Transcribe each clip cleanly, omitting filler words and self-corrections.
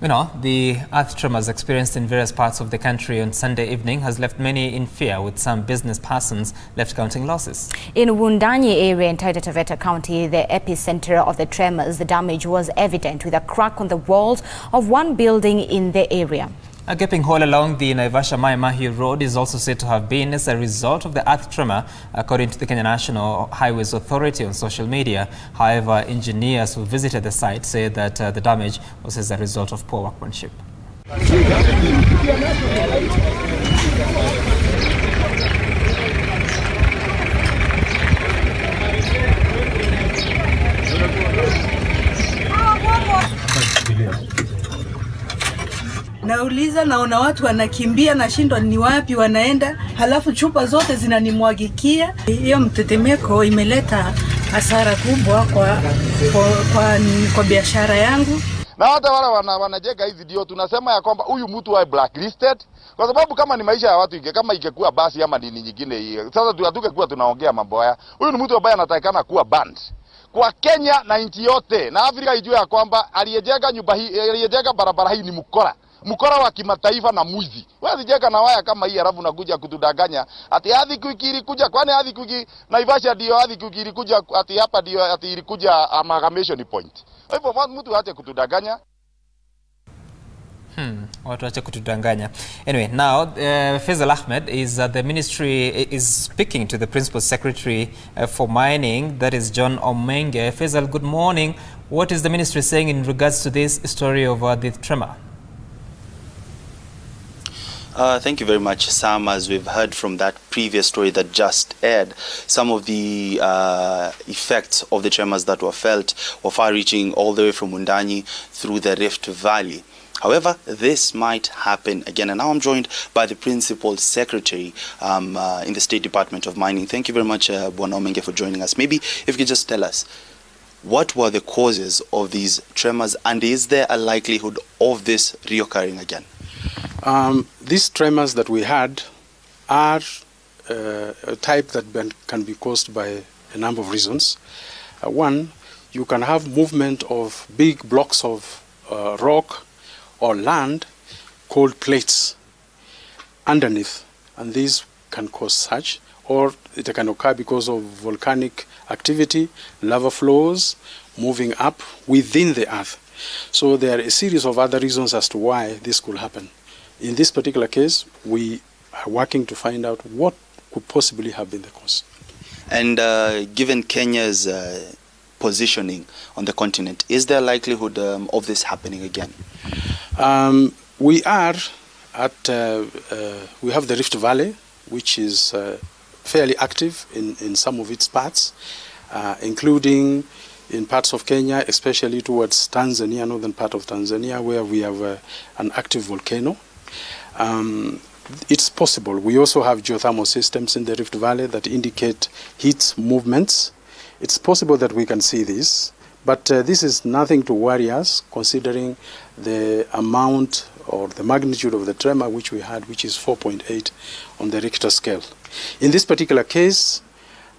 You know, the earth tremors experienced in various parts of the country on Sunday evening has left many in fear, with some business persons left counting losses. In Wundanyi area in Taita Taveta County, the epicenter of the tremors, the damage was evident with a crack on the walls of one building in the area. A gaping hole along the Naivasha-Mai Mahi road is also said to have been as a result of the earth tremor, according to the Kenya National Highways Authority on social media. However, engineers who visited the site say that the damage was as a result of poor workmanship. Nauliza, naona watu wanakimbia, nashindwa ni wapi wanaenda, halafu chupa zote zinanimwagikia. Hiyo mtetemeko imeleta hasara kubwa kwa biashara yangu. Na hata wale wanajenga hii video tunasema ya kwamba huyu mtu wa blacklisted, kwa sababu kama ni maisha ya watu kama ingekuwa basi ama nini nyingine hii. Sasa tukekuwa tunaongea mambo haya. Huyu ni mtu ambaye anatakikana kuwa banned kwa Kenya na nchi yote, na Afrika ijue ya kwamba aliyejenga nyumba hii, aliyejenga barabara hii ni mkora wa kimataifa na mwizi. Wewe jenga na waya kama hii alafu nakuja kutudanganya ati hadhi kuikiri kuja, kwani hadhi kuiki Naivasha ndio hadhi kuikiri kuja, ati hapa ndio ati ilikuja amalgamation point. Hivyo mtu aache kutudanganya. Watu waache kutudanganya. Anyway, now Faisal Ahmed is the ministry is speaking to the Principal Secretary for Mining, that is John Omenge. Faisal, good morning. What is the ministry saying in regards to this story of the tremor? Thank you very much, Sam. As we've heard from that previous story that just aired, some of the effects of the tremors that were felt were far-reaching all the way from Wundanyi through the Rift Valley. However, this might happen again. And now I'm joined by the Principal Secretary in the State Department of Mining. Thank you very much, Bwana Omenge, for joining us. Maybe if you could just tell us, what were the causes of these tremors, and is there a likelihood of this reoccurring again? These tremors that we had are a type that can be caused by a number of reasons. One, you can have movement of big blocks of rock or land called plates underneath, and these can cause such, or it can occur because of volcanic activity, lava flows moving up within the earth. So there are a series of other reasons as to why this could happen. In this particular case, we are working to find out what could possibly have been the cause. And given Kenya's positioning on the continent, is there a likelihood of this happening again? We are at, we have the Rift Valley, which is fairly active in some of its parts, including in parts of Kenya, especially towards Tanzania, northern part of Tanzania, where we have an active volcano. It's possible. We also have geothermal systems in the Rift Valley that indicate heat movements. It's possible that we can see this, but this is nothing to worry us, considering the amount or the magnitude of the tremor which we had, which is 4.8 on the Richter scale. In this particular case,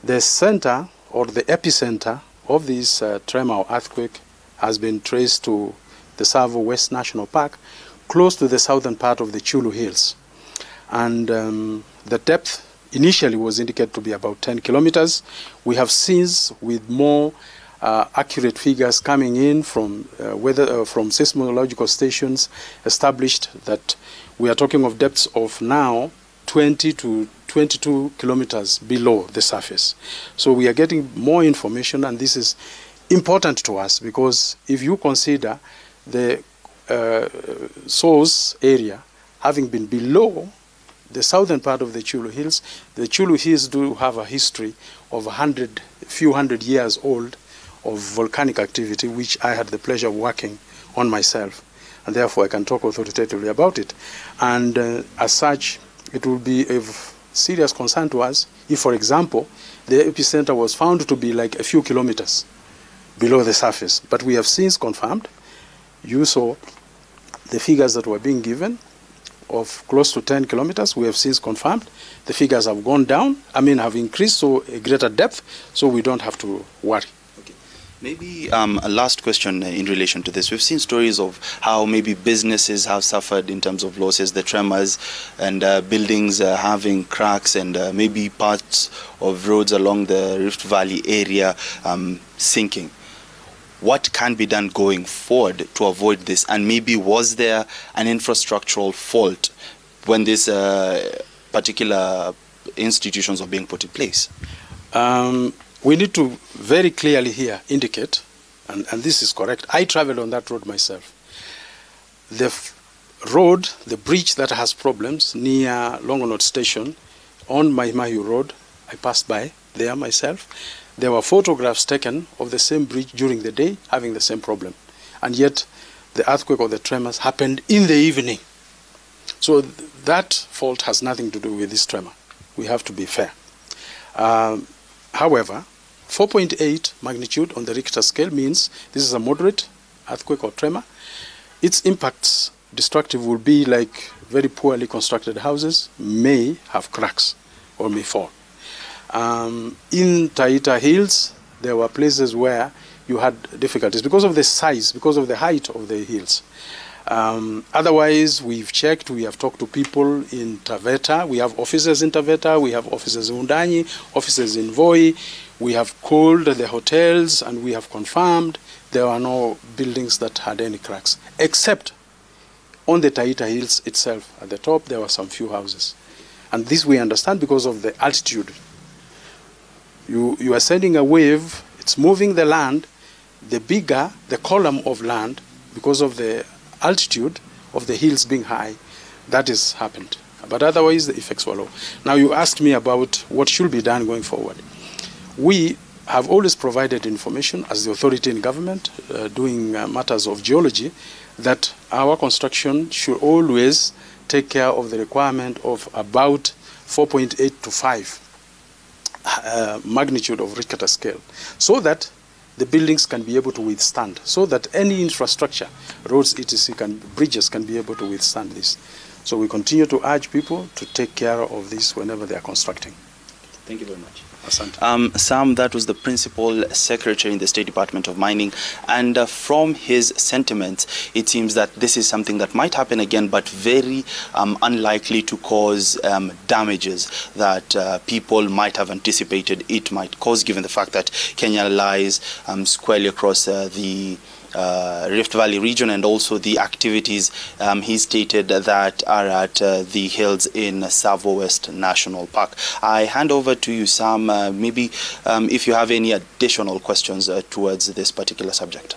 the center or the epicenter of this tremor or earthquake has been traced to the Tsavo West National Park, close to the southern part of the Chulu Hills. And the depth initially was indicated to be about 10 kilometers. We have since, with more accurate figures coming in from from seismological stations, established that we are talking of depths of now 20 to 22 kilometers below the surface. So we are getting more information, and this is important to us, because if you consider the source area having been below the southern part of the Chulu Hills, the Chulu Hills do have a history of a few hundred years old of volcanic activity, which I had the pleasure of working on myself, and therefore I can talk authoritatively about it. And as such, it will be of serious concern to us if, for example, the epicenter was found to be like a few kilometers below the surface. But we have since confirmed, you saw the figures that were being given of close to 10 kilometers. We have since confirmed the figures have gone down, have increased, so a greater depth, so we don't have to worry. Okay. Maybe a last question in relation to this. We've seen stories of how maybe businesses have suffered in terms of losses, the tremors, and buildings having cracks, and maybe parts of roads along the Rift Valley area sinking. What can be done going forward to avoid this? And maybe was there an infrastructural fault when these particular institutions are being put in place? We need to very clearly here indicate, and this is correct, I traveled on that road myself. The road, the bridge that has problems near Longonot Station on Mahimayu Road, I passed by there myself. There were photographs taken of the same bridge during the day having the same problem. And yet the earthquake or the tremors happened in the evening. So that fault has nothing to do with this tremor. We have to be fair. However, 4.8 magnitude on the Richter scale means this is a moderate earthquake or tremor. Its impacts destructive will be like very poorly constructed houses may have cracks or may fall. In Taita Hills, there were places where you had difficulties because of the size, because of the height of the hills. Otherwise, we've checked, we have talked to people in Taveta. We have offices in Taveta, we have offices in Undanyi, offices in Voi. We have called the hotels and we have confirmed there are no buildings that had any cracks, except on the Taita Hills itself. At the top, there were some few houses. And this we understand because of the altitude. You are sending a wave, it's moving the land, the bigger the column of land, because of the altitude of the hills being high, that has happened. But otherwise, the effects were low. Now, you asked me about what should be done going forward. We have always provided information as the authority in government doing matters of geology that our construction should always take care of the requirement of about 4.8 to 5 magnitude of Richter scale, so that the buildings can be able to withstand, so that any infrastructure, roads, etc., bridges can be able to withstand this. So we continue to urge people to take care of this whenever they are constructing. Thank you very much. Asante. Sam, that was the Principal Secretary in the State Department of Mining, and from his sentiments, it seems that this is something that might happen again, but very unlikely to cause damages that people might have anticipated it might cause, given the fact that Kenya lies squarely across the Rift Valley region, and also the activities he stated that are at the hills in Tsavo West National Park. I hand over to you, Sam, maybe if you have any additional questions towards this particular subject.